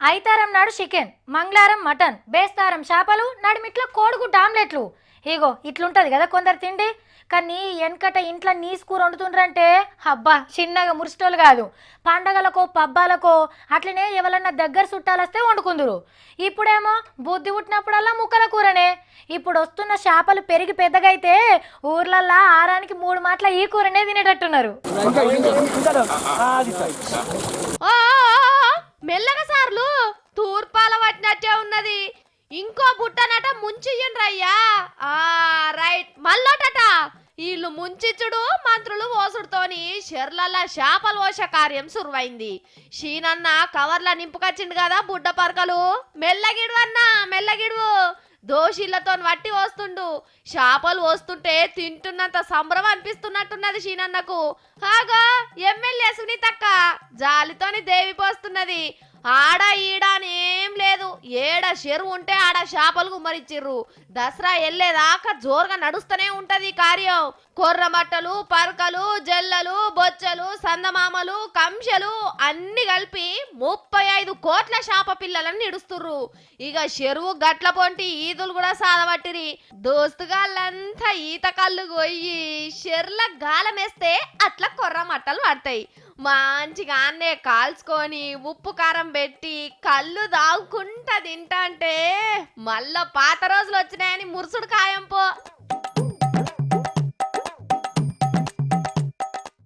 ఐతారం నాడు చికెన్, మంగళవారం మటన్, బేస్తారం చేపలు, నడిమిట్ల కోడిగుడ్డ ఆమ్లెట్లు. ఇగో ఇట్లుంటది కదా కొందరు తిండి. కానీ వెనకట ఇంట్లో నీసు కూర వండుతుండ్రంటే అబ్బా చిన్నగా మురిసిటోళ్ళు కాదు. పండగలకో పబ్బాలకో అట్లనే ఎవరన్నా దగ్గర చుట్టాలొస్తే వండుకుందురు. ఇప్పుడేమో బుద్ధి పుట్టినప్పుడల్లా ముక్కల కూరనే. ఇప్పుడు వస్తున్న చేపలు పెరిగి పెద్దగైతే ఊర్లల్లా ఆరానికి 3 మాటల ఈ కూరనే తినేటట్టున్నారు. ఓ మెల్లగా సార్లు తూర్పాల పట్టినట్టే ఉన్నది. ఇంకో బుట్టనట ముంచియ్యండ్రయ్యా. రైట్ మళ్ళోటట వీళ్ళు ముంచిచ్చుడు మంత్రులు ఓసుడుతోని షెర్లల్లా చేపలు ఓస కార్యం సురువైంది. షీనన్న కవర్ల నింపుకొచ్చిండు కదా బుడ్డ పరకలు. మెల్లగిడు అన్నా మెల్లగిడు, దోషిళ్లతో వట్టి వస్తుండు. చేపలు వస్తుంటే తింటున్నంత సంబరం అనిపిస్తున్నట్టున్నది షీనన్నకు. హాగా ఎమ్మెల్యే సునీతక్క జాలితోని దేవి పోస్తున్నది. ఆడ ఈడనేం లేదు, ఏడ చెరువు ఉంటే ఆడ చేపలు గుమ్మరిచ్చిర్రు. దసరా వెళ్ళేదాకా జోరుగా నడుస్తూనే ఉంటది కార్యం. కొర్రమట్టలు, పరకలు, జల్లలు, బొచ్చలు, సందమామలు, కంశలు అన్ని కలిపి 35 కోట్ల చేప పిల్లలను నిడుస్తుర్రు. ఇక చెరువు గట్ల పొంటి ఈదులు కూడా సాదబట్టిరి. దోస్తుగాళ్ళంతా ఈత కళ్ళు కొయ్యి చెర్ల గాలమేస్తే అట్లా కొర్రమట్టలు పడతాయి. మంచిగా అన్నే కాల్చుకొని ఉప్పు కారం పెట్టి కళ్ళు దాగుకుంటా తింటా అంటే మళ్ళా పాత రోజులు వచ్చినాయని మురుసుడు ఖాయం పో.